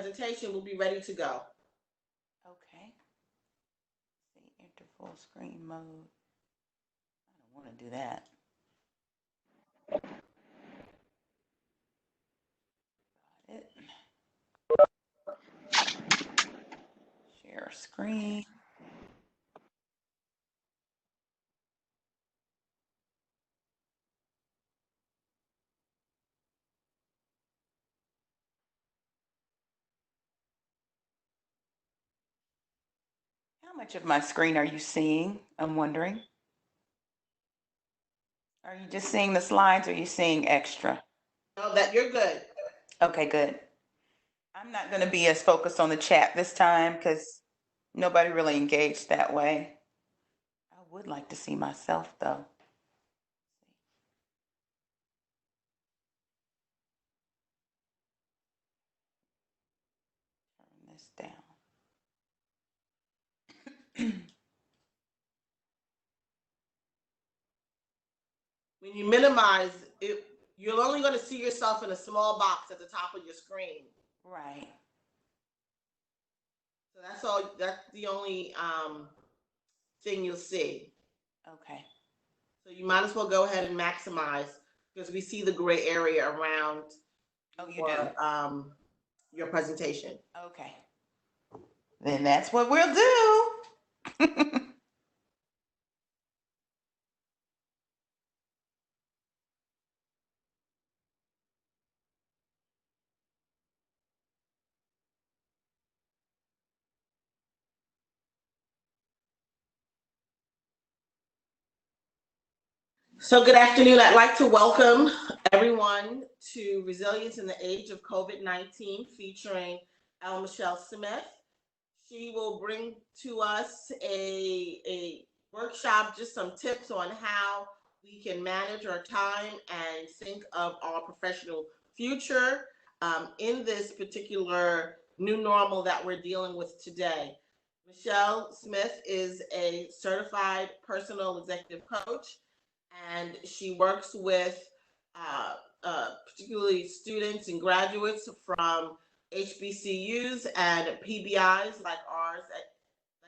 presentation, we'll be ready to go. Okay. See, enter full screen mode. I don't want to do that. Got it. Share screen. How much of my screen are you seeing? I'm wondering. Are you just seeing the slides or are you seeing extra? No, that you're good. Okay, good. I'm not going to be as focused on the chat this time because nobody really engaged that way. I would like to see myself though. Turn this down. When you minimize it, you're only going to see yourself in a small box at the top of your screen. Right. So that's all. That's the only thing you'll see. Okay. So you might as well go ahead and maximize because we see the gray area around Oh, you do? Your presentation. Okay. Then that's what we'll do. So, good afternoon. I'd like to welcome everyone to Resilience in the Age of COVID-19 featuring L. Michelle Smith. She will bring to us a workshop, just some tips on how we can manage our time and think of our professional future in this particular new normal that we're dealing with today. Michelle Smith is a certified personal executive coach, and she works with particularly students and graduates from HBCUs and PBIs like ours like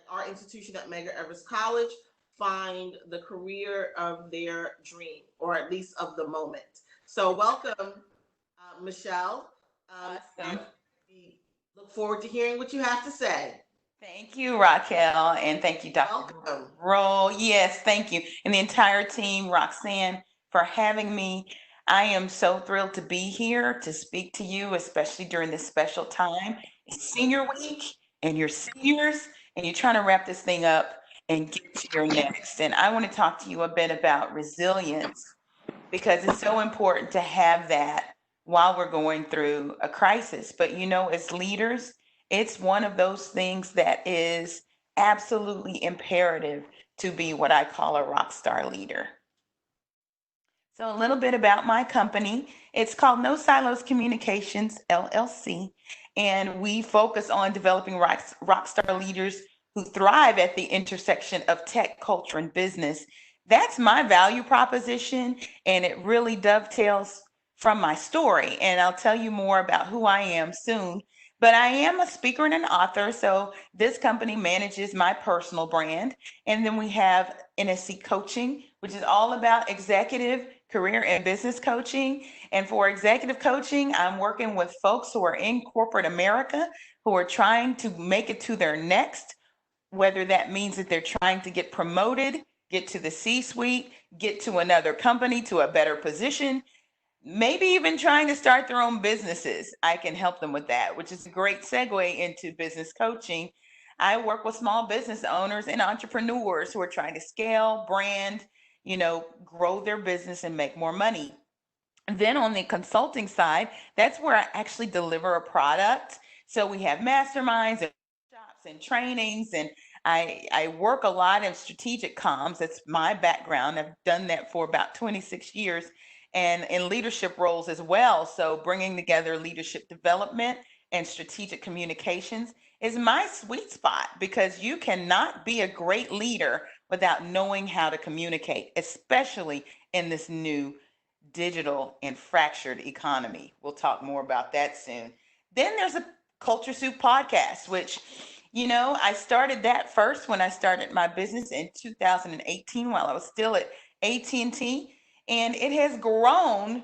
our institution at Medgar Evers College find the career of their dream, or at least of the moment. So welcome, Michelle. Awesome. We look forward to hearing what you have to say. Thank you, Raquel, and thank you, Dr. Welcome. Roll. Yes, thank you. And the entire team, Roxanne, for having me. I am so thrilled to be here to speak to you, especially during this special time. It's senior week, and you're seniors, and you're trying to wrap this thing up and get to your next. And I want to talk to you a bit about resilience because it's so important to have that while we're going through a crisis. But you know, as leaders, it's one of those things that is absolutely imperative to be what I call a rock star leader. So, a little bit about my company. It's called No Silos Communications LLC, and we focus on developing rock star leaders who thrive at the intersection of tech, culture, and business. That's my value proposition, and it really dovetails from my story. And I'll tell you more about who I am soon. But I am a speaker and an author, so this company manages my personal brand. And then we have NSC Coaching, which is all about executive, career, and business coaching. And for executive coaching, I'm working with folks who are in corporate America who are trying to make it to their next, whether that means that they're trying to get promoted, get to the C suite, get to another company, to a better position, maybe even trying to start their own businesses. I can help them with that, which is a great segue into business coaching. I work with small business owners and entrepreneurs who are trying to scale, brand, grow their business and make more money. And then on the consulting side, that's where I actually deliver a product. So we have masterminds and workshops and trainings, and I work a lot in strategic comms. That's my background. I've done that for about 26 years, and in leadership roles as well. So bringing together leadership development and strategic communications is my sweet spot because you cannot be a great leader without knowing how to communicate, especially in this new digital and fractured economy. We'll talk more about that soon. Then there's a Culture Soup podcast, which, I started that first when I started my business in 2018 while I was still at AT&T, and it has grown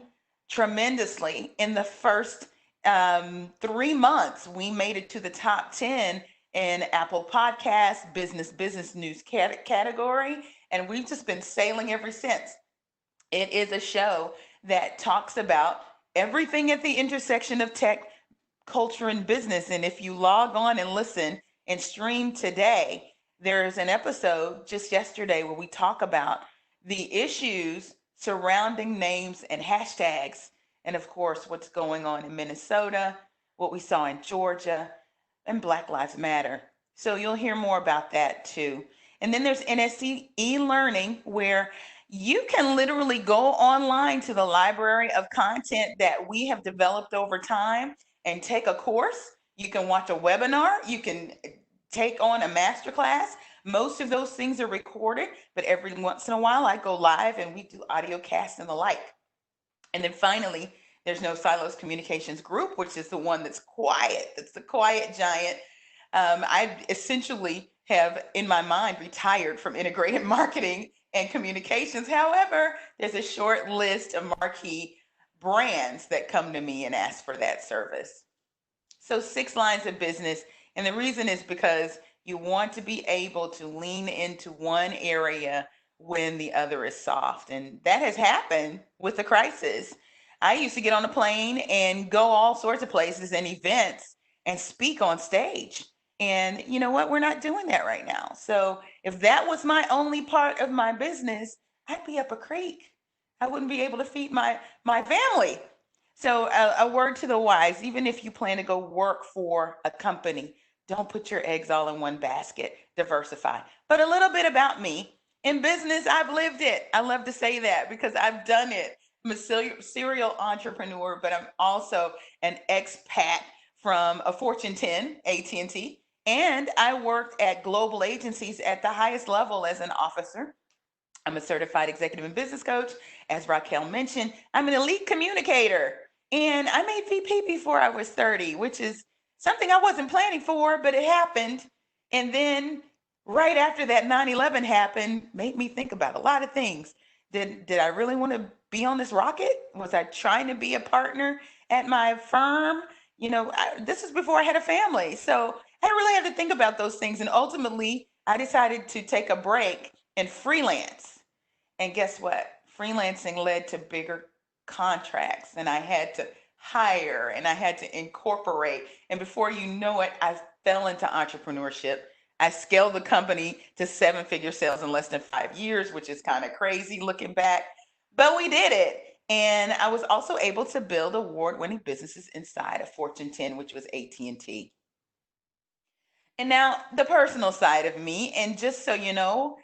tremendously. In the first 3 months, we made it to the top 10 in Apple Podcasts, business news category, and we've just been sailing ever since. It is a show that talks about everything at the intersection of tech, culture, and business. And if you log on and listen and stream today, there's an episode just yesterday where we talk about the issues surrounding names and hashtags. And of course, what's going on in Minnesota, what we saw in Georgia, and Black Lives Matter. So you'll hear more about that too. And then there's NSC e-learning, where you can literally go online to the library of content that we have developed over time and take a course. You can watch a webinar. You can take on a masterclass. Most of those things are recorded, but every once in a while I go live and we do audio casts and the like. And then finally, there's No Silos Communications Group, which is the one that's quiet. That's the quiet giant. I essentially have, in my mind, retired from integrated marketing and communications. However, there's a short list of marquee brands that come to me and ask for that service. So 6 lines of business. And the reason is because you want to be able to lean into one area when the other is soft. And that has happened with the crisis. I used to get on a plane and go all sorts of places and events and speak on stage. And you know what? We're not doing that right now. So if that was my only part of my business, I'd be up a creek. I wouldn't be able to feed my family. So a word to the wise, even if you plan to go work for a company, don't put your eggs all in one basket. Diversify. But a little bit about me. In business, I've lived it. I love to say that because I've done it. I'm a serial entrepreneur, but I'm also an expat from a Fortune 10, AT&T, and I worked at global agencies at the highest level as an officer. I'm a certified executive and business coach. As Raquel mentioned, I'm an elite communicator, and I made VP before I was 30, which is something I wasn't planning for, but it happened. And then right after that 9/11 happened, made me think about a lot of things. Did I really want to be on this rocket? Was I trying to be a partner at my firm? This is before I had a family. So I really had to think about those things. And ultimately, I decided to take a break and freelance. And guess what? Freelancing led to bigger contracts, and I had to hire and I had to incorporate. And before you know it, I fell into entrepreneurship. I scaled the company to 7-figure sales in less than 5 years, which is kind of crazy looking back, but we did it. And I was also able to build award-winning businesses inside of Fortune 10, which was AT&T. And now the personal side of me, and just so you know,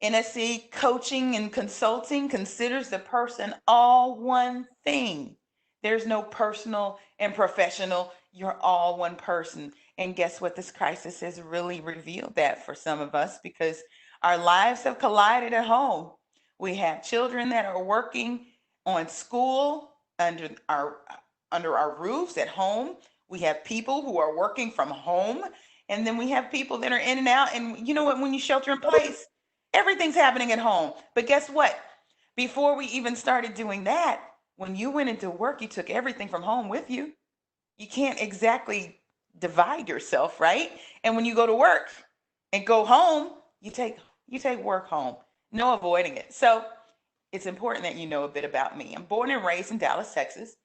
NSC Coaching and Consulting considers the person all one thing. There's no personal and professional. You're all one person. And guess what? This crisis has really revealed that for some of us, because our lives have collided at home. We have children that are working on school under our roofs at home. We have people who are working from home. And then we have people that are in and out. And you know what? When you shelter in place, everything's happening at home. But guess what? Before we even started doing that, when you went into work, you took everything from home with you. You can't exactly divide yourself, right? And when you go to work and go home, you take work home. No avoiding it. So it's important that you know a bit about me. I'm born and raised in Dallas, Texas.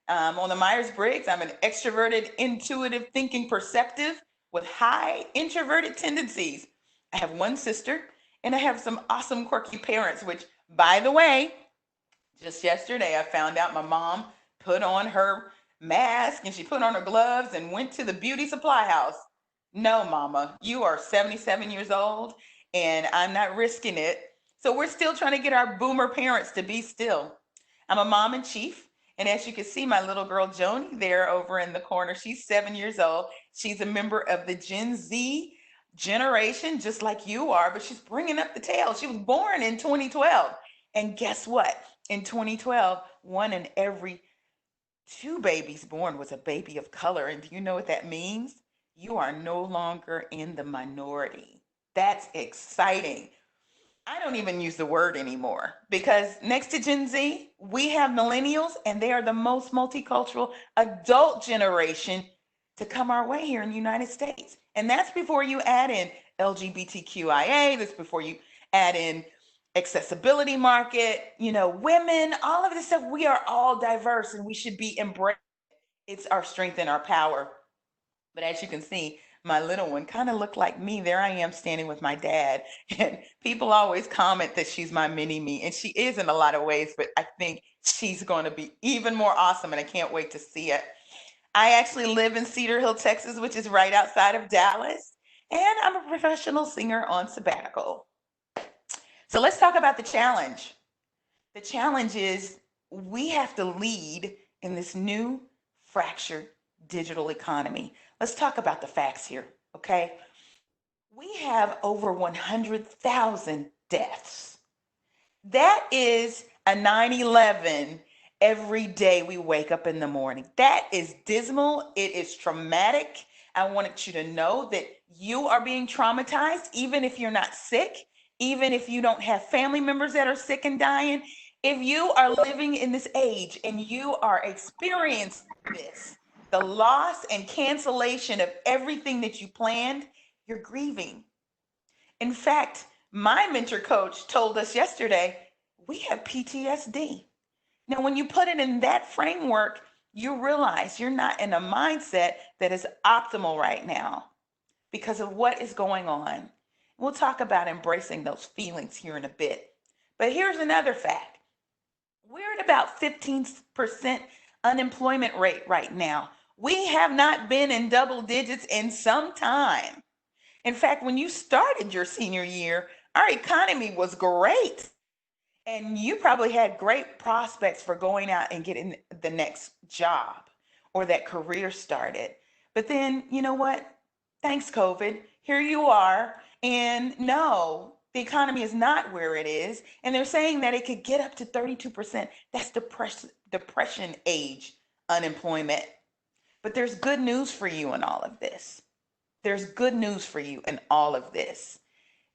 On the Myers-Briggs, I'm an extroverted, intuitive, thinking, perceptive with high introverted tendencies. I have one sister, and I have some awesome, quirky parents, which, by the way, just yesterday I found out my mom put on her mask and she put on her gloves and went to the beauty supply house. No, mama, you are 77 years old and I'm not risking it. So we're still trying to get our boomer parents to be still. I'm a mom in chief. And as you can see, my little girl Joni there over in the corner, she's 7 years old. She's a member of the Gen Z generation, just like you are, but she's bringing up the tail. She was born in 2012. And guess what? In 2012, 1 in every two babies born was a baby of color. And do you know what that means? You are no longer in the minority. That's exciting. I don't even use the word anymore because next to Gen Z, we have millennials, and they are the most multicultural adult generation to come our way here in the United States. And that's before you add in LGBTQIA, that's before you add in accessibility market, women, all of this stuff. We are all diverse and we should be embraced. It's our strength and our power. But as you can see, my little one kind of looked like me. There I am standing with my dad. And people always comment that she's my mini me. And she is in a lot of ways, but I think she's going to be even more awesome. And I can't wait to see it. I actually live in Cedar Hill, Texas, which is right outside of Dallas. And I'm a professional singer on sabbatical. So let's talk about the challenge. The challenge is we have to lead in this new fractured digital economy. Let's talk about the facts here, okay? We have over 100,000 deaths. That is a 9/11 every day we wake up in the morning. That is dismal. It is traumatic. I wanted you to know that you are being traumatized, even if you're not sick, even if you don't have family members that are sick and dying. If you are living in this age and you are experiencing this, the loss and cancellation of everything that you planned, you're grieving. In fact, my mentor coach told us yesterday, we have PTSD. Now, when you put it in that framework, you realize you're not in a mindset that is optimal right now because of what is going on. We'll talk about embracing those feelings here in a bit. But here's another fact. We're at about 15% unemployment rate right now. We have not been in double digits in some time. In fact, when you started your senior year, our economy was great. And you probably had great prospects for going out and getting the next job or that career started. But then, you know what? Thanks, COVID. Here you are. And no, the economy is not where it is. And they're saying that it could get up to 32%. That's depression age unemployment. But there's good news for you in all of this. There's good news for you in all of this.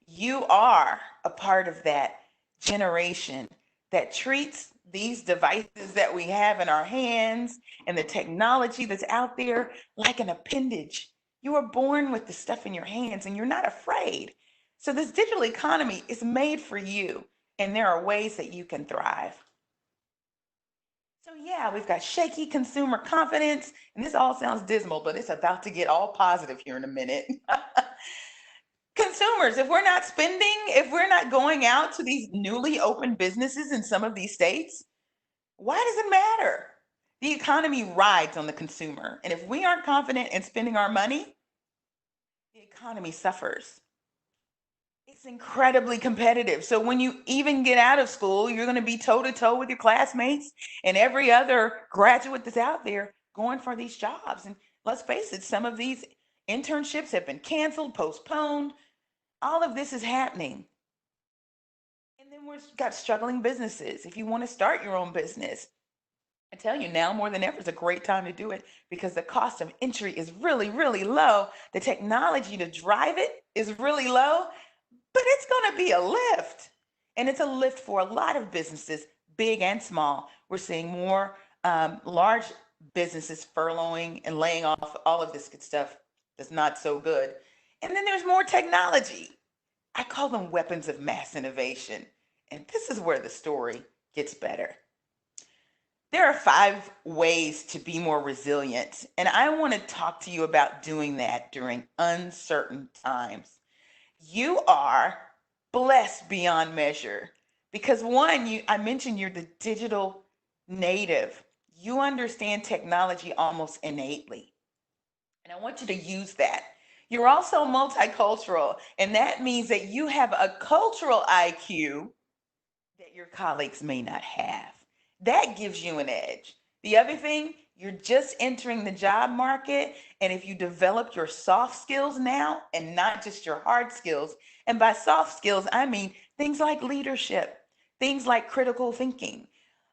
You are a part of that generation that treats these devices that we have in our hands and the technology that's out there like an appendage. You were born with the stuff in your hands and you're not afraid. So this digital economy is made for you, and there are ways that you can thrive. So yeah, we've got shaky consumer confidence, and this all sounds dismal, but it's about to get all positive here in a minute. Consumers, if we're not spending, if we're not going out to these newly opened businesses in some of these states, why does it matter? The economy rides on the consumer. And if we aren't confident in spending our money, the economy suffers. It's incredibly competitive. So when you even get out of school, you're going to be toe to toe with your classmates and every other graduate that's out there going for these jobs. And let's face it, some of these internships have been canceled, postponed. All of this is happening. And then we've got struggling businesses. If you want to start your own business, I tell you now more than ever is a great time to do it because the cost of entry is really, really low. The technology to drive it is really low, but it's going to be a lift. And it's a lift for a lot of businesses, big and small. We're seeing more large businesses furloughing and laying off. All of this good stuff that's not so good. And then there's more technology. I call them weapons of mass innovation. And this is where the story gets better. There are 5 ways to be more resilient. And I want to talk to you about doing that during uncertain times. You are blessed beyond measure because one, I mentioned you're the digital native. You understand technology almost innately. And I want you to use that. You're also multicultural, and that means that you have a cultural IQ that your colleagues may not have. That gives you an edge. The other thing, you're just entering the job market, and if you develop your soft skills now and not just your hard skills, and by soft skills, I mean things like leadership, things like critical thinking,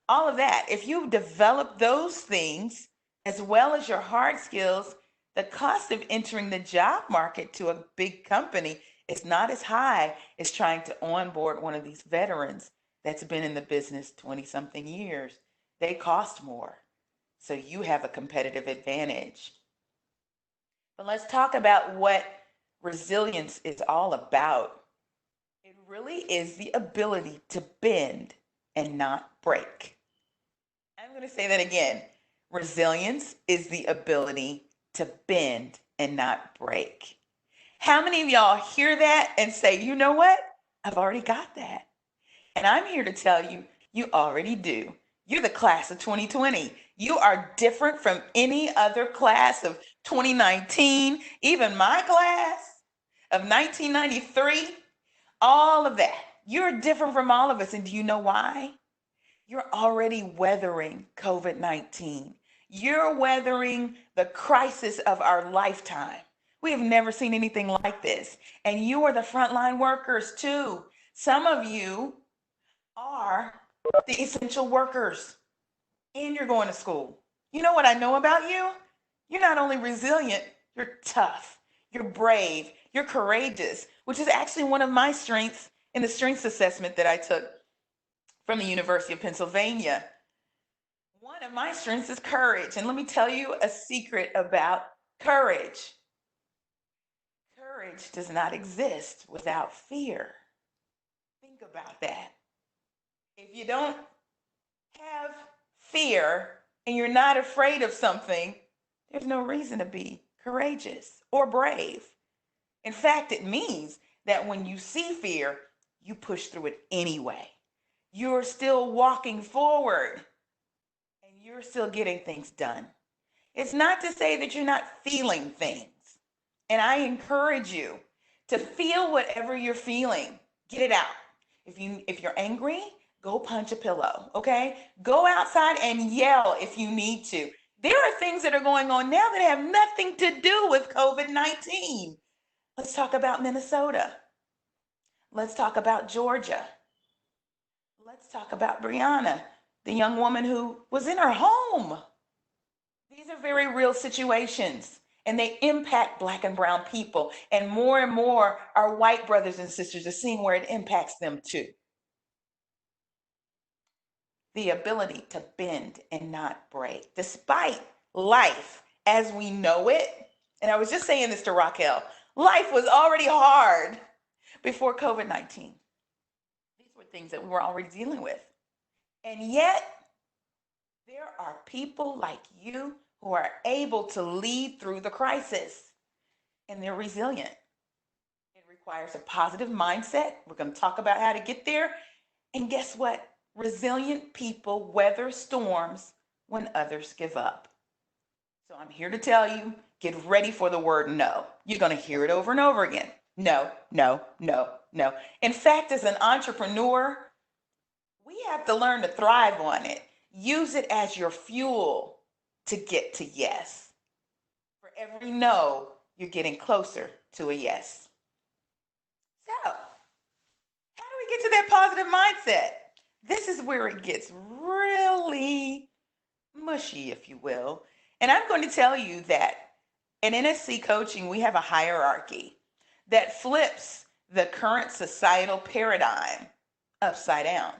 all of that. If you develop those things as well as your hard skills, the cost of entering the job market to a big company is not as high as trying to onboard one of these veterans that's been in the business 20 something years. They cost more. So you have a competitive advantage. But let's talk about what resilience is all about. It really is the ability to bend and not break. I'm going to say that again. Resilience is the ability to bend and not break. How many of y'all hear that and say, you know what? I've already got that. And I'm here to tell you, you already do. You're the class of 2020. You are different from any other class of 2019, even my class of 1993, all of that. You're different from all of us. And do you know why? You're already weathering COVID-19. You're weathering the crisis of our lifetime. We have never seen anything like this. And you are the frontline workers too. Some of you are the essential workers and you're going to school. You know what I know about you? You're not only resilient, you're tough, you're brave, you're courageous, which is actually one of my strengths in the strengths assessment that I took from the University of Pennsylvania. One of my strengths is courage. And let me tell you a secret about courage. Courage does not exist without fear. Think about that. If you don't have fear and you're not afraid of something, there's no reason to be courageous or brave. In fact, it means that when you see fear, you push through it anyway. You're still walking forward and you're still getting things done. It's not to say that you're not feeling things. And I encourage you to feel whatever you're feeling. Get it out. If you're angry, go punch a pillow, okay? Go outside and yell if you need to. There are things that are going on now that have nothing to do with COVID-19. Let's talk about Minnesota. Let's talk about Georgia. Let's talk about Brianna, the young woman who was in her home. These are very real situations and they impact Black and brown people. And more our white brothers and sisters are seeing where it impacts them too. The ability to bend and not break, despite life as we know it. And I was just saying this to Raquel, life was already hard before COVID-19. These were things that we were already dealing with. And yet, there are people like you who are able to lead through the crisis, and they're resilient. It requires a positive mindset. We're going to talk about how to get there. And guess what? Resilient people weather storms when others give up. So I'm here to tell you, get ready for the word no. You're going to hear it over and over again. No, no, no, no. In fact, as an entrepreneur, we have to learn to thrive on it. Use it as your fuel to get to yes. For every no, you're getting closer to a yes. So, how do we get to that positive mindset? This is where it gets really mushy, if you will. And I'm going to tell you that in NSC coaching, we have a hierarchy that flips the current societal paradigm upside down.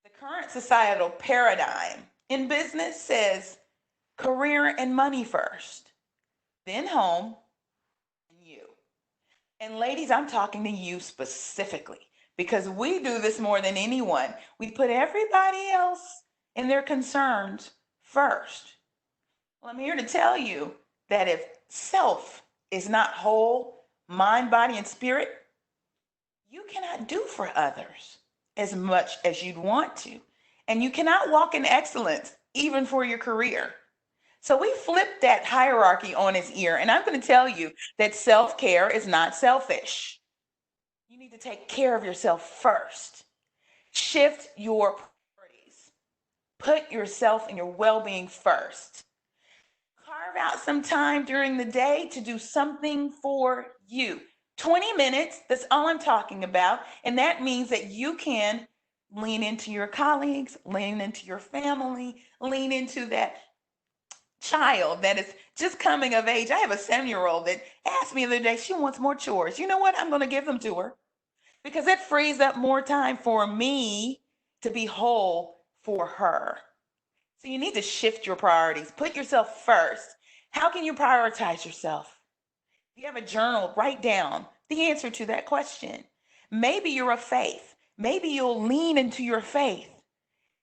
The current societal paradigm in business says career and money first, then home and you. And ladies, I'm talking to you specifically because we do this more than anyone. We put everybody else and their concerns first. Well, I'm here to tell you that if self is not whole, mind, body, and spirit, you cannot do for others as much as you'd want to. And you cannot walk in excellence, even for your career. So we flipped that hierarchy on its ear. And I'm going to tell you that self-care is not selfish. You need to take care of yourself first. Shift your priorities. Put yourself and your well-being first. Carve out some time during the day to do something for you. 20 minutes, that's all I'm talking about. And that means that you can Lean into your colleagues, lean into your family, lean into that child that is just coming of age. I have a 7-year-old that asked me the other day, she wants more chores. You know what? I'm going to give them to her because it frees up more time for me to be whole for her. So you need to shift your priorities. Put yourself first. How can you prioritize yourself? If you have a journal, write down the answer to that question. Maybe you're of faith. Maybe you'll lean into your faith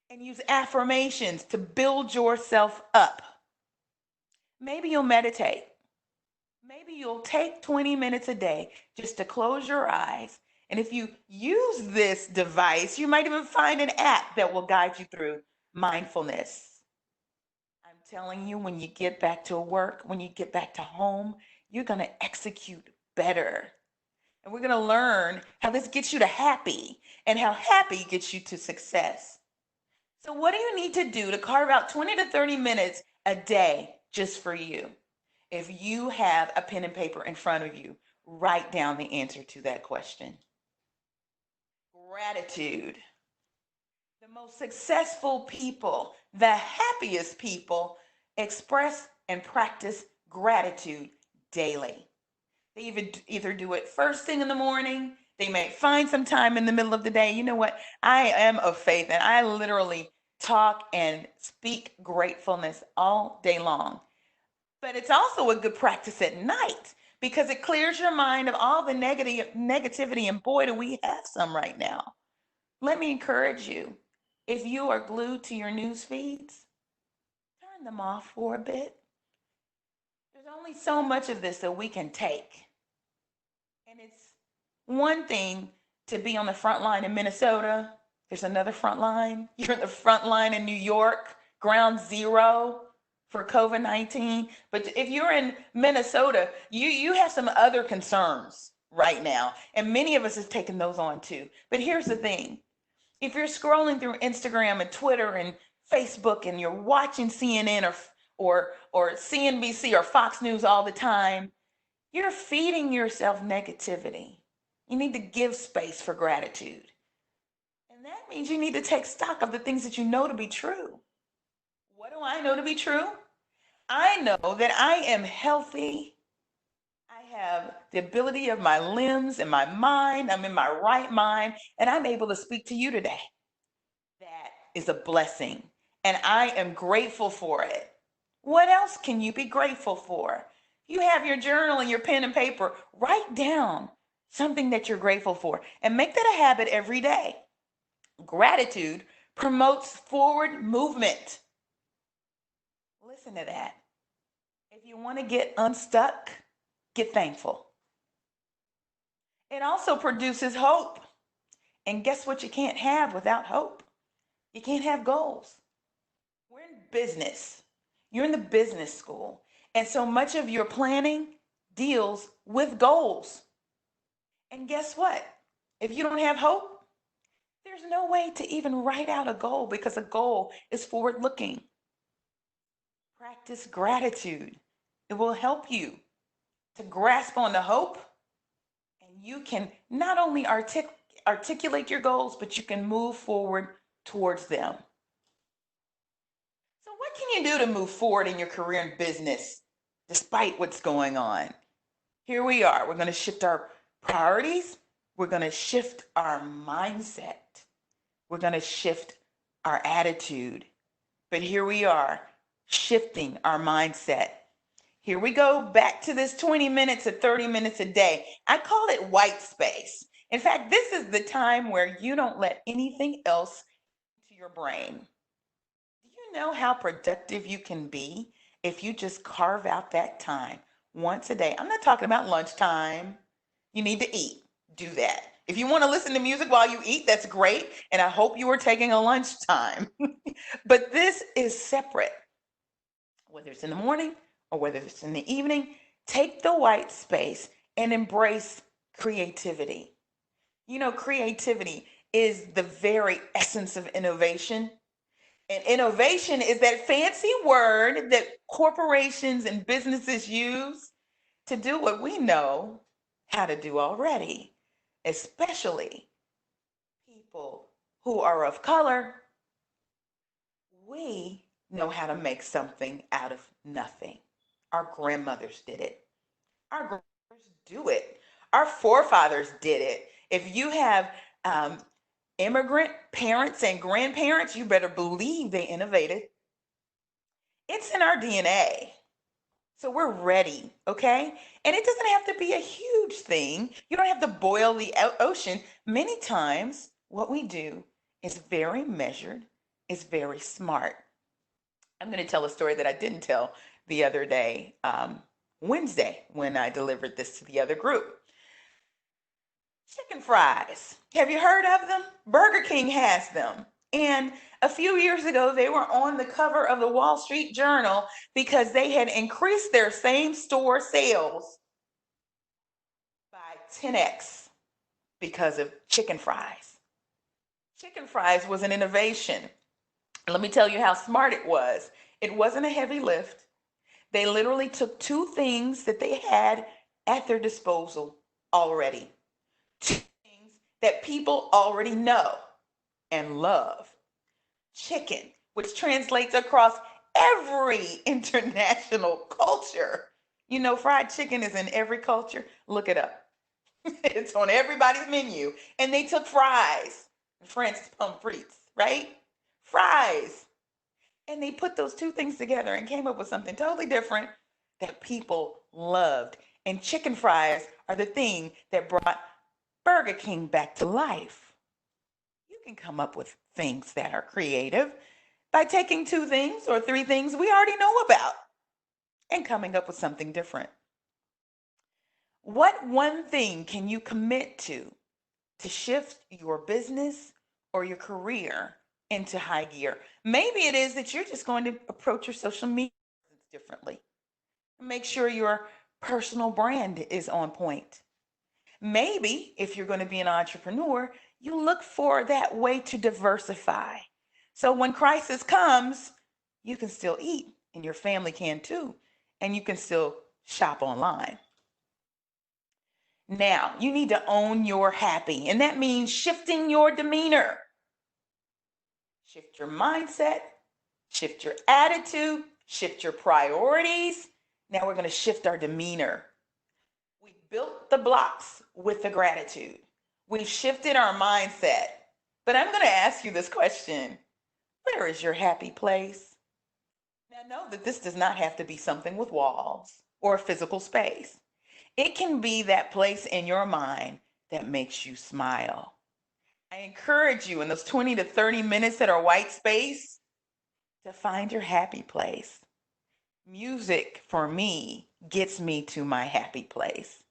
and use affirmations to build yourself up. Maybe you'll meditate. Maybe you'll take 20 minutes a day just to close your eyes. And if you use this device, you might even find an app that will guide you through mindfulness. I'm telling you, when you get back to work, when you get back to home, you're going to execute better. And we're going to learn how this gets you to happy and how happy gets you to success. So what do you need to do to carve out 20 to 30 minutes a day just for you? If you have a pen and paper in front of you, write down the answer to that question. Gratitude. The most successful people, the happiest people, express and practice gratitude daily. They either do it first thing in the morning, they may find some time in the middle of the day. You know what? I am of faith and I literally talk and speak gratefulness all day long. But it's also a good practice at night because it clears your mind of all the negativity, and boy, do we have some right now. Let me encourage you. If you are glued to your news feeds, turn them off for a bit. There's only so much of this that we can take. And it's one thing to be on the front line in Minnesota. There's another front line. You're in the front line in New York, ground zero for COVID-19. But if you're in Minnesota, you have some other concerns right now. And many of us have taken those on too. But here's the thing. If you're scrolling through Instagram and Twitter and Facebook and you're watching CNN or CNBC or Fox News all the time, you're feeding yourself negativity. You need to give space for gratitude. And that means you need to take stock of the things that you know to be true. What do I know to be true? I know that I am healthy. I have the ability of my limbs and my mind. I'm in my right mind, and I'm able to speak to you today. That is a blessing, and I am grateful for it. What else can you be grateful for? You have your journal and your pen and paper. Write down something that you're grateful for and make that a habit every day. Gratitude promotes forward movement. Listen to that. If you want to get unstuck, get thankful. It also produces hope. And guess what you can't have without hope? You can't have goals. We're in business. You're in the business school. And so much of your planning deals with goals. And guess what? If you don't have hope, there's no way to even write out a goal because a goal is forward looking. Practice gratitude. It will help you to grasp on the hope, and you can not only articulate your goals, but you can move forward towards them. So what can you do to move forward in your career and business despite what's going on? Here we are. We're going to shift our priorities. We're going to shift our mindset. We're going to shift our attitude. But here we are, shifting our mindset. Here we go back to this 20 minutes to 30 minutes a day. I call it white space. In fact, this is the time where you don't let anything else into your brain. Do you know how productive you can be if you just carve out that time once a day? I'm not talking about lunchtime. You need to eat. Do that. If you want to listen to music while you eat, that's great. And I hope you are taking a lunchtime. But this is separate. Whether it's in the morning or whether it's in the evening, take the white space and embrace creativity. You know, creativity is the very essence of innovation. And innovation is that fancy word that corporations and businesses use to do what we know how to do already, especially people who are of color, we know how to make something out of nothing. Our grandmothers did it. Our grandmothers do it. Our forefathers did it. If you have um, immigrant parents and grandparents, you better believe they innovated. It's in our DNA. So we're ready, okay? And it doesn't have to be a huge thing. You don't have to boil the ocean. Many times, what we do is very measured, is very smart. I'm going to tell a story that I didn't tell the other day, Wednesday, when I delivered this to the other group. Chicken fries. Have you heard of them? Burger King has them. And a few years ago, they were on the cover of the Wall Street Journal because they had increased their same store sales by 10x because of chicken fries. Chicken fries was an innovation. Let me tell you how smart it was. It wasn't a heavy lift. They literally took two things that they had at their disposal already. Two things that people already know and love. Chicken, which translates across every international culture. You know, fried chicken is in every culture. Look it up. It's on everybody's menu. And they took fries, Francis pommes frites, right? Fries. And they put those two things together and came up with something totally different that people loved. And chicken fries are the thing that brought Burger King back to life. You can come up with things that are creative by taking two things or three things we already know about and coming up with something different. What one thing can you commit to shift your business or your career into high gear? Maybe it is that you're just going to approach your social media differently. Make sure your personal brand is on point. Maybe if you're going to be an entrepreneur, you look for that way to diversify. So when crisis comes, you can still eat and your family can too, and you can still shop online. Now, you need to own your happy, and that means shifting your demeanor. Shift your mindset, shift your attitude, shift your priorities. Now we're going to shift our demeanor. We built the blocks with the gratitude. We've shifted our mindset. But I'm going to ask you this question. Where is your happy place? Now know that this does not have to be something with walls or a physical space. It can be that place in your mind that makes you smile. I encourage you in those 20 to 30 minutes that are white space to find your happy place. Music for me gets me to my happy place.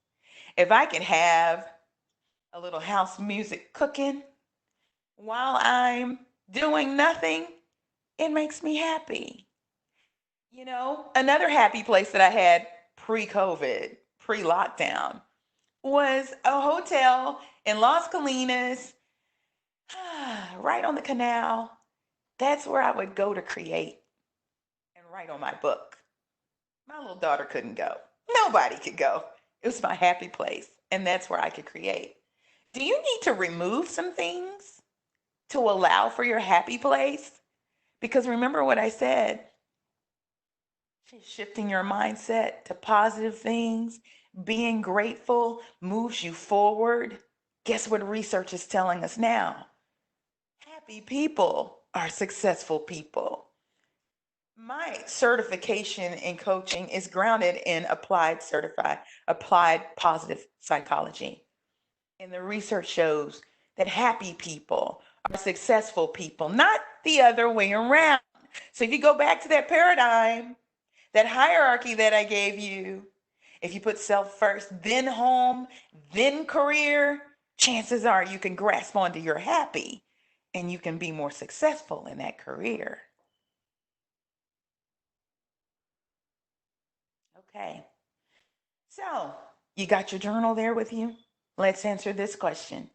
If I can have a little house music cooking while I'm doing nothing, it makes me happy. You know, another happy place that I had pre-COVID, pre-lockdown, was a hotel in Las Colinas, right on the canal. That's where I would go to create and write on my book. My little daughter couldn't go. Nobody could go. It was my happy place, and that's where I could create. Do you need to remove some things to allow for your happy place? Because remember what I said, shifting your mindset to positive things, being grateful moves you forward. Guess what research is telling us now? Happy people are successful people. My certification in coaching is grounded in applied positive psychology. And the research shows that happy people are successful people, not the other way around. So if you go back to that paradigm, that hierarchy that I gave you, if you put self first, then home, then career, chances are you can grasp onto your happy and you can be more successful in that career. Okay. So you got your journal there with you? Let's answer this question.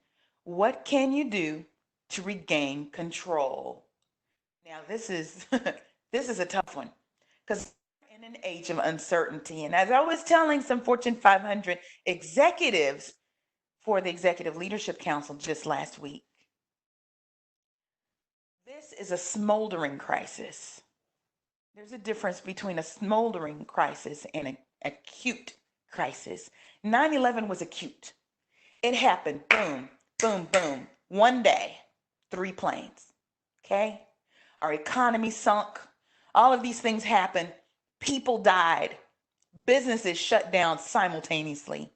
What can you do to regain control? Now this is this is a tough one because in an age of uncertainty, and as I was telling some Fortune 500 executives for the Executive Leadership Council just last week, is a smoldering crisis. There's a difference between a smoldering crisis and an acute crisis. 9/11 was acute. It happened, boom, boom, boom, one day, 3 planes, okay? Our economy sunk. All of these things happened. People died. Businesses shut down simultaneously.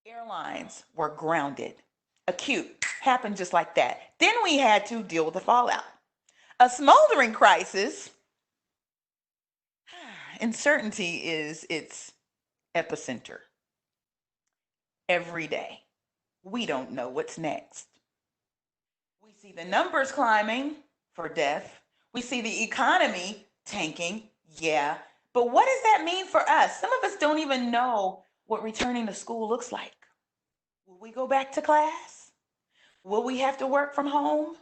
Airlines were grounded. Acute, happened just like that. Then we had to deal with the fallout. A smoldering crisis, uncertainty is its epicenter. Every day, we don't know what's next. We see the numbers climbing for death. We see the economy tanking. Yeah. But what does that mean for us? Some of us don't even know what returning to school looks like. Will we go back to class? Will we have to work from home?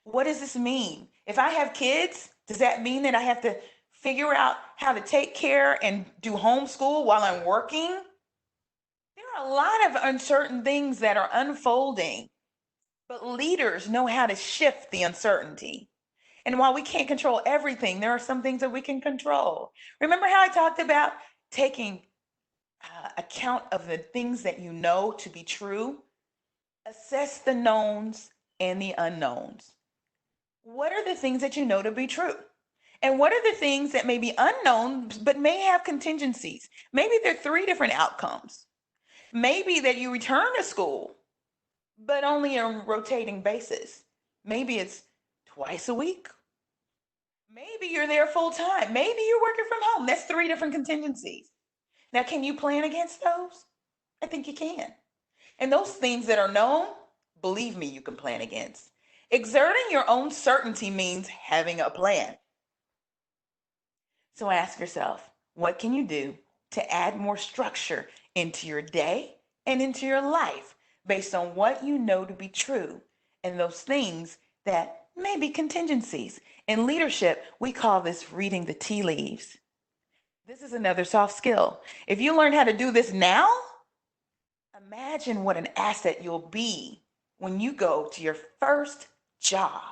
What does this mean? If I have kids, does that mean that I have to figure out how to take care and do homeschool while I'm working? There are a lot of uncertain things that are unfolding, but leaders know how to shift the uncertainty. And while we can't control everything, there are some things that we can control. Remember how I talked about taking account of the things that you know to be true? Assess the knowns and the unknowns. What are the things that you know to be true? And what are the things that may be unknown but may have contingencies? Maybe there are 3 different outcomes. Maybe that you return to school, but only on a rotating basis. Maybe it's twice a week. Maybe you're there full time. Maybe you're working from home. That's 3 different contingencies. Now, can you plan against those? I think you can. And those things that are known, believe me, you can plan against. Exerting your own certainty means having a plan. So ask yourself, what can you do to add more structure into your day and into your life based on what you know to be true and those things that may be contingencies? In leadership, we call this reading the tea leaves. This is another soft skill. If you learn how to do this now, imagine what an asset you'll be when you go to your first job.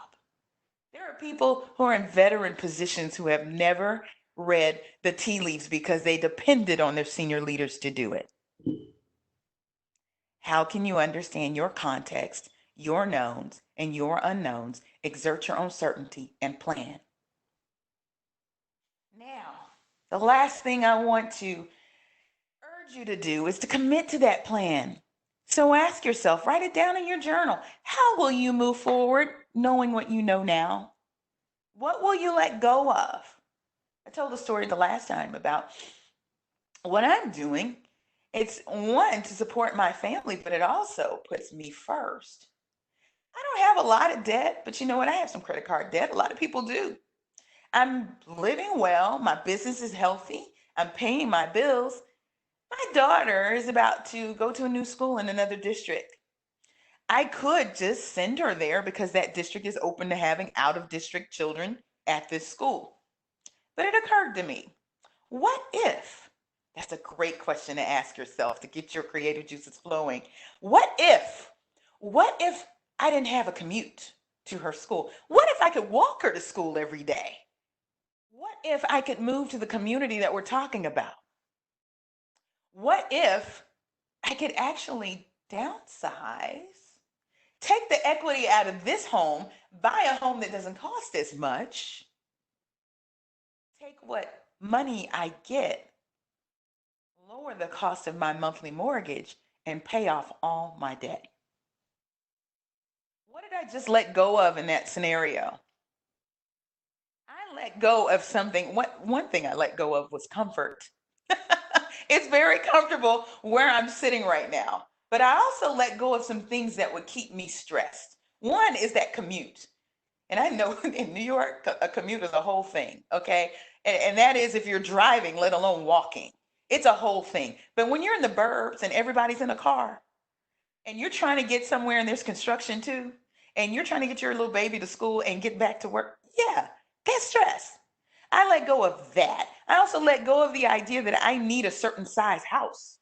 There are people who are in veteran positions who have never read the tea leaves because they depended on their senior leaders to do it. How can you understand your context, your knowns, and your unknowns, exert your own certainty, and plan? Now, the last thing I want to urge you to do is to commit to that plan. So ask yourself, write it down in your journal. How will you move forward knowing what you know now? What will you let go of? I told the story the last time about what I'm doing. It's one, to support my family, but it also puts me first. I don't have a lot of debt, but you know what? I have some credit card debt. A lot of people do. I'm living well. My business is healthy. I'm paying my bills. My daughter is about to go to a new school in another district. I could just send her there because that district is open to having out of district children at this school. But it occurred to me, what if? That's a great question to ask yourself to get your creative juices flowing. What if? What if I didn't have a commute to her school? What if I could walk her to school every day? What if I could move to the community that we're talking about? What if I could actually downsize, take the equity out of this home, buy a home that doesn't cost as much, take what money I get, lower the cost of my monthly mortgage, and pay off all my debt? What did I just let go of in that scenario? I let go of something. One thing I let go of was comfort. It's very comfortable where I'm sitting right now. But I also let go of some things that would keep me stressed. One is that commute. And I know in New York, a commute is a whole thing, okay? And that is if you're driving, let alone walking. It's a whole thing. But when you're in the burbs and everybody's in a car and you're trying to get somewhere and there's construction too, and you're trying to get your little baby to school and get back to work, yeah, that's stress. I let go of that. I also let go of the idea that I need a certain size house.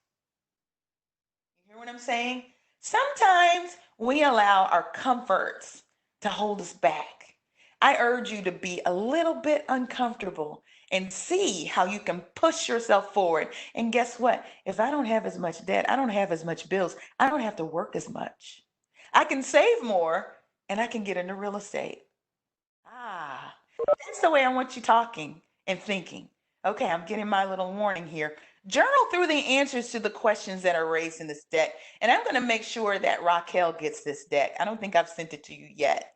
You hear what I'm saying? Sometimes we allow our comforts to hold us back. I urge you to be a little bit uncomfortable and see how you can push yourself forward. And guess what? If I don't have as much debt, I don't have as much bills, I don't have to work as much. I can save more and I can get into real estate. Ah, that's the way I want you talking and thinking. Okay, I'm getting my little warning here. Journal through the answers to the questions that are raised in this deck. And I'm going to make sure that Raquel gets this deck. I don't think I've sent it to you yet.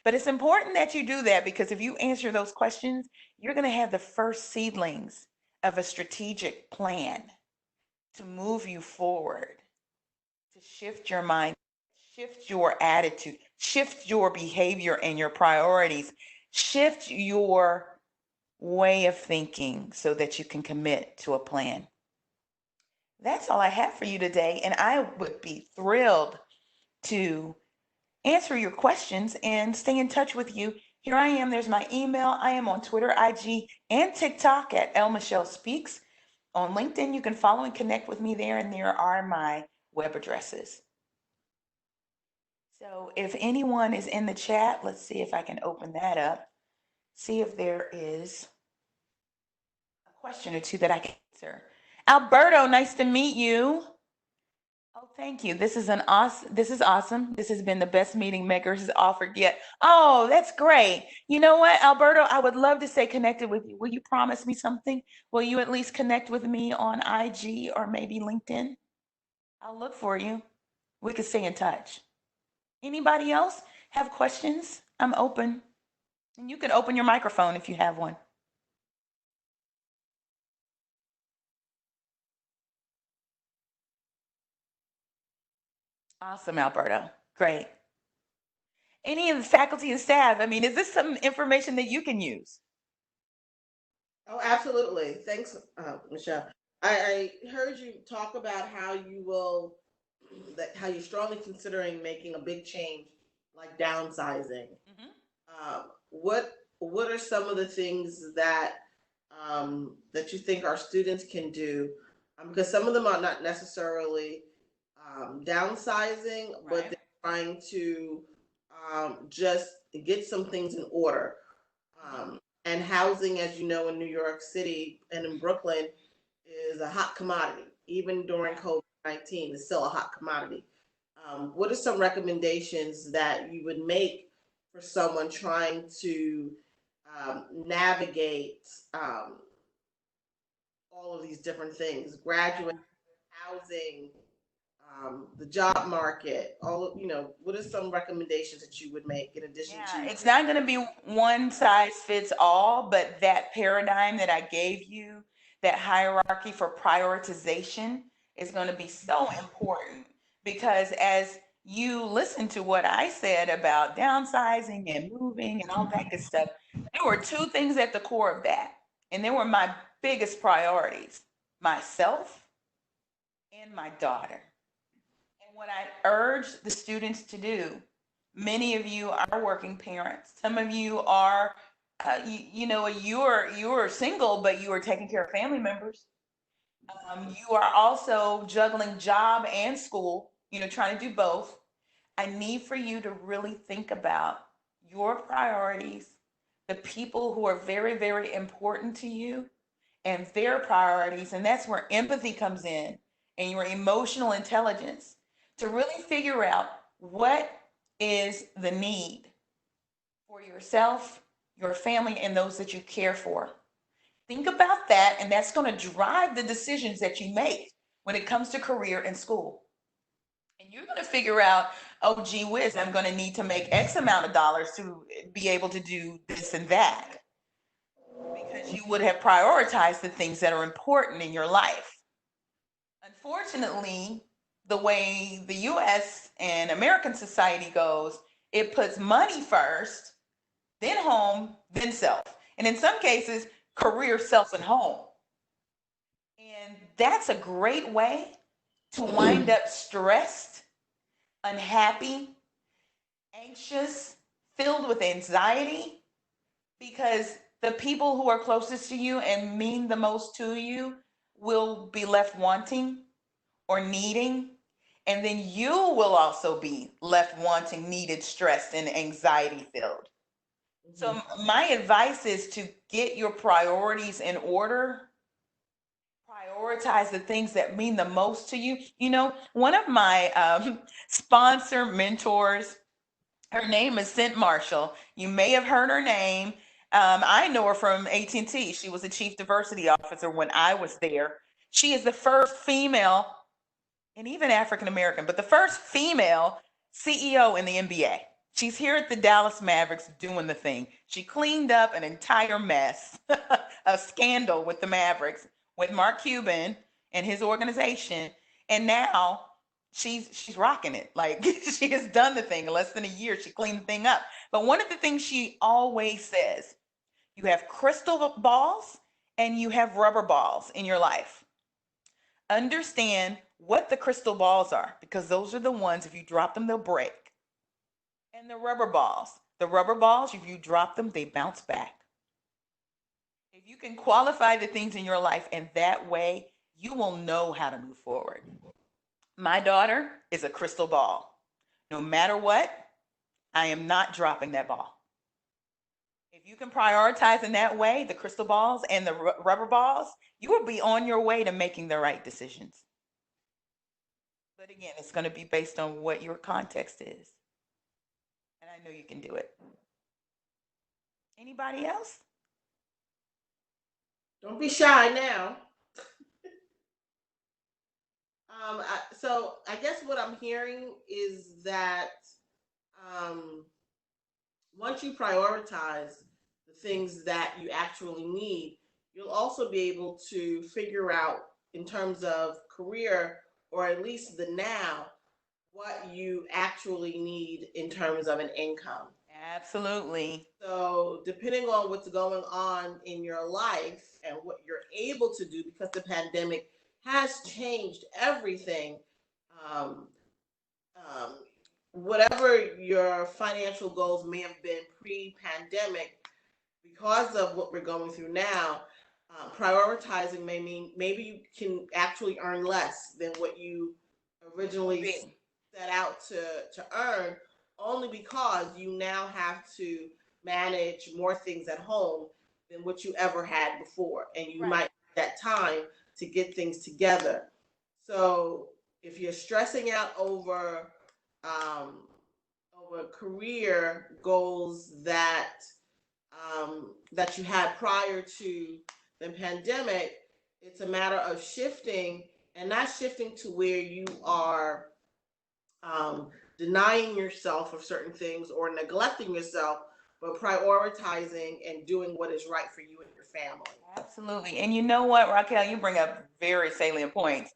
But it's important that you do that because if you answer those questions, you're going to have the first seedlings of a strategic plan to move you forward, to shift your mind, shift your attitude, shift your behavior and your priorities, shift your way of thinking so that you can commit to a plan. That's all I have for you today. And I would be thrilled to answer your questions and stay in touch with you. Here I am. There's my email. I am on Twitter, IG, and TikTok at L. Michelle Speaks. On LinkedIn, you can follow and connect with me there, and there are my web addresses. So if anyone is in the chat, let's see if I can open that up. See if there is a question or two that I can answer. Alberto, nice to meet you. Oh, thank you. This is awesome. This has been the best meeting Makers has offered yet. Oh, that's great. You know what, Alberto, I would love to stay connected with you. Will you promise me something? Will you at least connect with me on IG or maybe LinkedIn? I'll look for you. We could stay in touch. Anybody else have questions? I'm open. And you can open your microphone if you have one. Awesome, Alberto. Great. Any of the faculty and staff, I mean, is this some information that you can use? Oh, absolutely. Thanks, Michelle. I heard you talk about how how you're strongly considering making a big change, like downsizing. What are some of the things that that you think our students can do? Because some of them are not necessarily downsizing, but they're trying to just get some things in order. And housing, as you know, in New York City and in Brooklyn is a hot commodity. Even during COVID-19, it's still a hot commodity. What are some recommendations that you would make for someone trying to navigate all of these different things, graduate, housing, the job market, what are some recommendations that you would make in addition to? It's not going to be one size fits all, but that paradigm that I gave you, that hierarchy for prioritization is going to be so important because as you listen to what I said about downsizing and moving and all that good stuff, there were two things at the core of that. And they were my biggest priorities, myself and my daughter. And what I urge the students to do, many of you are working parents. Some of you are, you're single, but you are taking care of family members. You are also juggling job and school, trying to do both. I need for you to really think about your priorities, the people who are very, very important to you, and their priorities. And that's where empathy comes in and your emotional intelligence to really figure out what is the need for yourself, your family, and those that you care for. Think about that, and that's going to drive the decisions that you make when it comes to career and school. And you're going to figure out, oh, gee whiz, I'm going to need to make X amount of dollars to be able to do this and that. Because you would have prioritized the things that are important in your life. Unfortunately, the way the US and American society goes, it puts money first, then home, then self. And in some cases, career, self, and home. And that's a great way to wind up stressed, unhappy, anxious, filled with anxiety, because the people who are closest to you and mean the most to you will be left wanting or needing. And then you will also be left wanting, needed, stressed, and anxiety filled. So my advice is to get your priorities in order. Prioritize the things that mean the most to you. You know, one of my sponsor mentors, her name is Cent Marshall. You may have heard her name. I know her from AT&T. She was the chief diversity officer when I was there. She is the first female, and even African American, but the first female CEO in the NBA. She's here at the Dallas Mavericks doing the thing. She cleaned up an entire mess, a scandal with the Mavericks, with Mark Cuban and his organization. And now she's rocking it. Like she has done the thing in less than a year. She cleaned the thing up. But one of the things she always says, you have crystal balls and you have rubber balls in your life. Understand what the crystal balls are, because those are the ones, if you drop them, they'll break. And the rubber balls, if you drop them, they bounce back. If you can qualify the things in your life in that way, you will know how to move forward. My daughter is a crystal ball. No matter what, I am not dropping that ball. If you can prioritize in that way, the crystal balls and the rubber balls, you will be on your way to making the right decisions. But again, it's going to be based on what your context is. And I know you can do it. Anybody else? Don't be shy now. So I guess what I'm hearing is that um, once you prioritize the things that you actually need, you'll also be able to figure out, in terms of career, or at least the now, what you actually need in terms of an income. Absolutely. So, depending on what's going on in your life and what you're able to do, because the pandemic has changed everything, um, um, whatever your financial goals may have been pre pandemic, because of what we're going through now, prioritizing may mean maybe you can actually earn less than what you originally set out to earn, only because you now have to manage more things at home than what you ever had before, and you might need that time to get things together. So if you're stressing out um, over career goals that you had prior to the pandemic, it's a matter of shifting, and not shifting to where you are denying yourself of certain things or neglecting yourself, but prioritizing and doing what is right for you and your family. Absolutely. And you know what, Raquel, you bring up very salient points.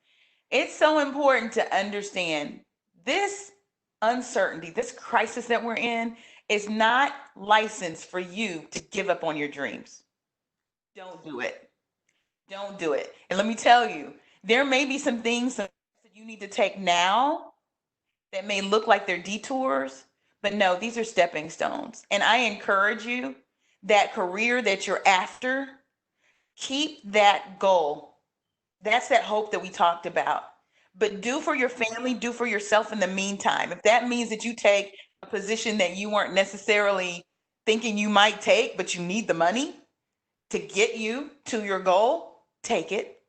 It's so important to understand this uncertainty, this crisis that we're in is not license for you to give up on your dreams. Don't do it. Don't do it. And let me tell you, there may be some things that you need to take now that may look like they're detours, but no, these are stepping stones. And I encourage you, that career that you're after, keep that goal. That's that hope that we talked about. But do for your family, do for yourself in the meantime. If that means that you take a position that you weren't necessarily thinking you might take, but you need the money to get you to your goal, take it.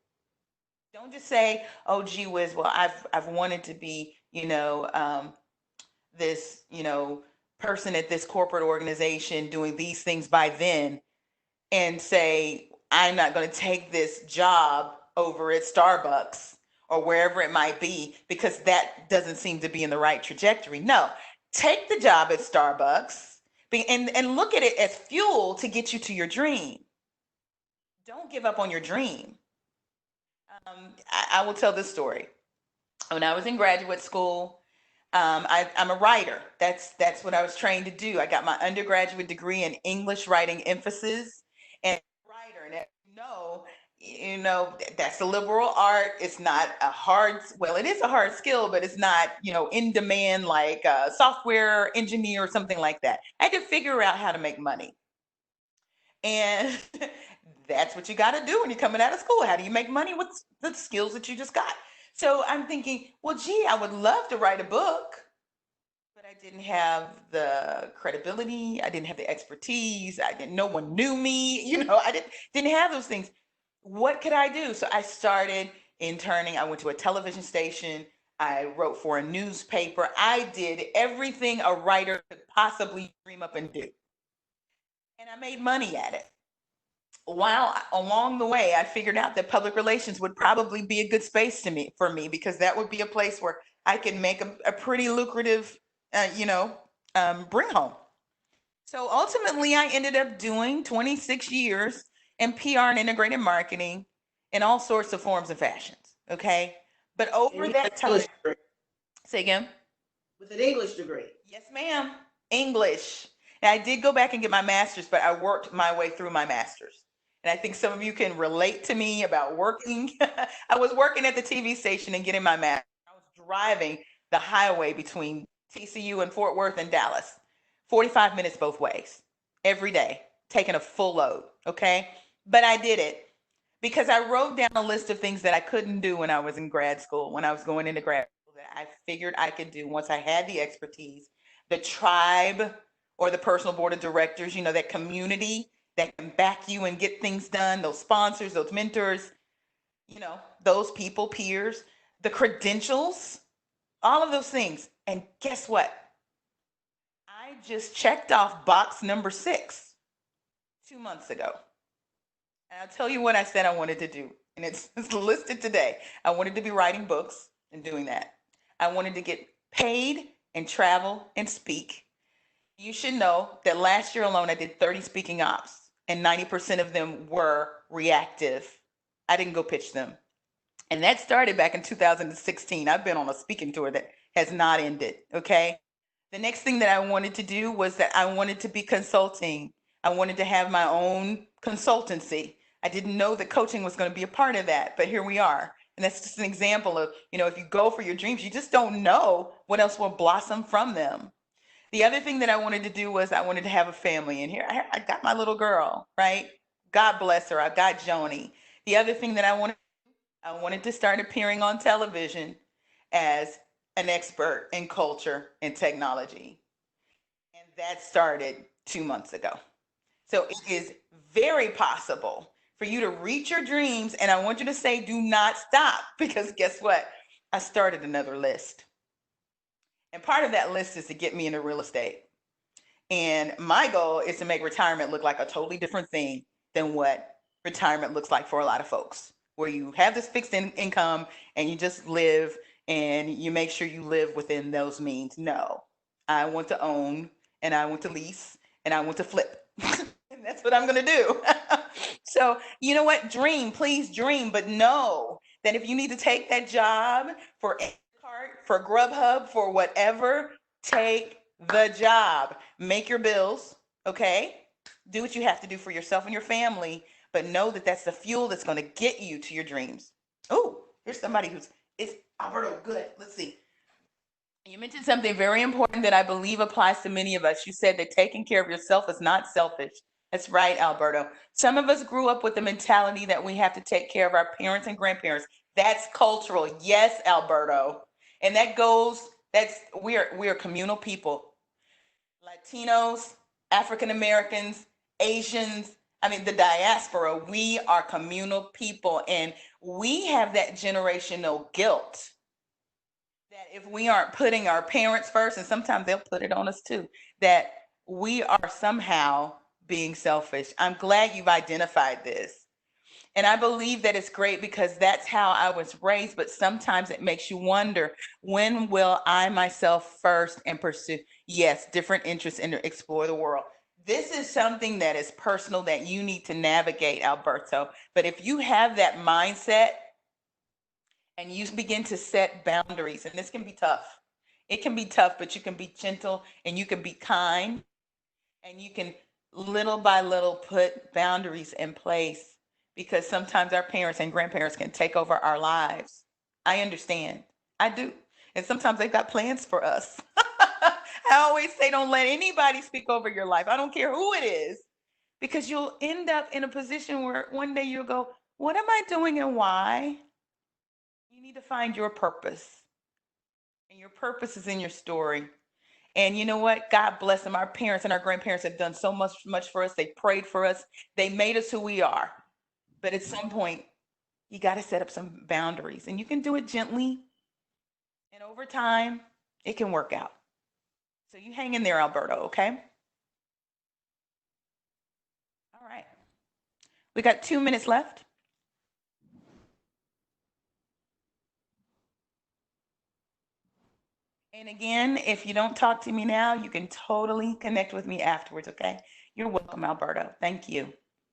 Don't just say, "Oh, gee whiz, well, I've wanted to be, this, person at this corporate organization doing these things by then," and say, "I'm not going to take this job over at Starbucks or wherever it might be because that doesn't seem to be in the right trajectory." No, take the job at Starbucks and look at it as fuel to get you to your dream. Don't give up on your dream. I will tell this story. When I was in graduate school, I'm a writer. That's what I was trained to do. I got my undergraduate degree in English writing emphasis and writer. And as that's a liberal art. It's not a hard, well, it is a hard skill, but it's not, in demand like a software engineer or something like that. I had to figure out how to make money. And that's what you got to do when you're coming out of school. How do you make money with the skills that you just got? So I'm thinking, well, gee, I would love to write a book, but I didn't have the credibility. I didn't have the expertise. No one knew me. I didn't have those things. What could I do? So I started interning. I went to a television station. I wrote for a newspaper. I did everything a writer could possibly dream up and do. And I made money at it. While along the way, I figured out that public relations would probably be a good space for me, because that would be a place where I could make a pretty lucrative, bring home. So ultimately, I ended up doing 26 years in PR and integrated marketing in all sorts of forms and fashions. Okay. But over that time, say again? With an English degree. Yes, ma'am. English. And I did go back and get my master's, but I worked my way through my master's. And I think some of you can relate to me about working. I was working at the TV station and getting my master's. I was driving the highway between TCU and Fort Worth and Dallas, 45 minutes both ways, every day, taking a full load. Okay. But I did it because I wrote down a list of things that I couldn't do when I was in grad school, when I was going into grad school, that I figured I could do once I had the expertise, the tribe or the personal board of directors, that community that can back you and get things done, those sponsors, those mentors, those people, peers, the credentials, all of those things. And guess what? I just checked off box number 6 2 months ago. And I'll tell you what I said I wanted to do. And it's listed today. I wanted to be writing books and doing that. I wanted to get paid and travel and speak. You should know that last year alone, I did 30 speaking ops, and 90% of them were reactive. I didn't go pitch them. And that started back in 2016. I've been on a speaking tour that has not ended. Okay. The next thing that I wanted to do was that I wanted to be consulting. I wanted to have my own consultancy. I didn't know that coaching was going to be a part of that, but here we are. And that's just an example of, if you go for your dreams, you just don't know what else will blossom from them. The other thing that I wanted to do was I wanted to have a family. And here I got my little girl, right? God bless her. I got Joni. The other thing that I wanted to start appearing on television as an expert in culture and technology. And that started 2 months ago. So it is very possible for you to reach your dreams. And I want you to say, do not stop, because guess what? I started another list. And part of that list is to get me into real estate. And my goal is to make retirement look like a totally different thing than what retirement looks like for a lot of folks, where you have this fixed income and you just live and you make sure you live within those means. No, I want to own, and I want to lease, and I want to flip. And that's what I'm going to do. So, you know what? Dream, please dream, but know that if you need to take that job for Instacart, for Grubhub, for whatever, take the job. Make your bills, okay? Do what you have to do for yourself and your family, but know that that's the fuel that's going to get you to your dreams. Oh, here's somebody it's Alberto, good. Let's see. You mentioned something very important that I believe applies to many of us. You said that taking care of yourself is not selfish. That's right, Alberto. Some of us grew up with the mentality that we have to take care of our parents and grandparents. That's cultural. Yes, Alberto. And we are communal people. Latinos, African Americans, Asians, the diaspora, we are communal people, and we have that generational guilt that if we aren't putting our parents first, and sometimes they'll put it on us too, that we are somehow being selfish. I'm glad you've identified this. And I believe that it's great because that's how I was raised, but sometimes it makes you wonder, when will I myself first and pursue, yes, different interests and explore the world? This is something that is personal that you need to navigate, Alberto. But if you have that mindset and you begin to set boundaries, and this can be tough. It can be tough, but you can be gentle and you can be kind, and you can little by little put boundaries in place, because sometimes our parents and grandparents can take over our lives. I understand. I do. And sometimes they've got plans for us. I always say, don't let anybody speak over your life. I don't care who it is, because you'll end up in a position where one day you'll go, what am I doing and why? You need to find your purpose. And your purpose is in your story. And you know what? God bless them. Our parents and our grandparents have done so much for us. They prayed for us. They made us who we are. But at some point, you got to set up some boundaries, and you can do it gently. And over time, it can work out. So you hang in there, Alberto, okay? All right. We got 2 minutes left. And again, if you don't talk to me now, you can totally connect with me afterwards, okay? You're welcome, Alberto. Thank you.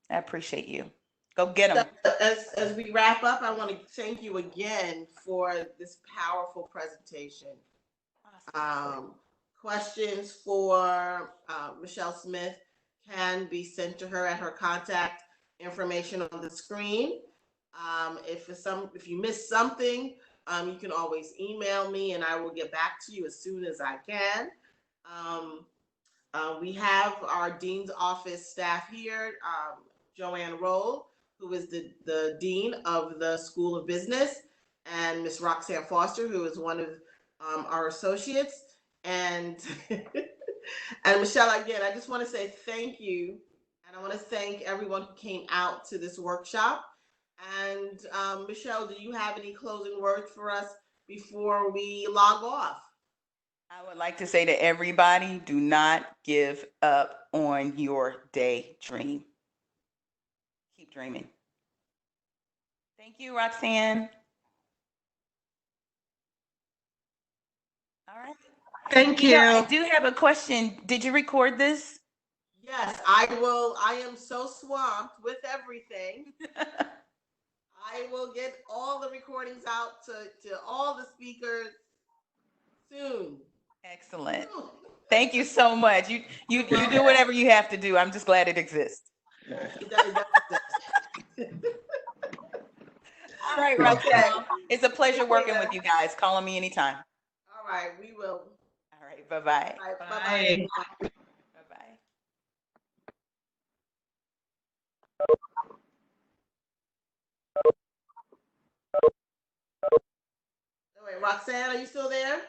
I appreciate you. Go get them. As we wrap up, I want to thank you again for this powerful presentation. Questions for Michelle Smith can be sent to her at her contact information on the screen. If you missed something, you can always email me and I will get back to you as soon as I can. We have our Dean's Office staff here, Joanne Roll, who is the Dean of the School of Business, and Miss Roxanne Foster, who is one of our associates. And and Michelle, again, I just want to say thank you. And I want to thank everyone who came out to this workshop. And Michelle, do you have any closing words for us before we log off? I would like to say to everybody, do not give up on your daydream. Keep dreaming. Thank you, Roxanne. All right. Thank you. I do have a question. Did you record this? Yes, I will. I am so swamped with everything. I will get all the recordings out to all the speakers soon. Excellent. Thank you so much. You do whatever you have to do. I'm just glad it exists. All right, Roxanne. It's a pleasure working with you guys. Call on me anytime. All right, we will. All right, bye-bye. Bye-bye. Bye-bye. Wait, Roxanne, are you still there?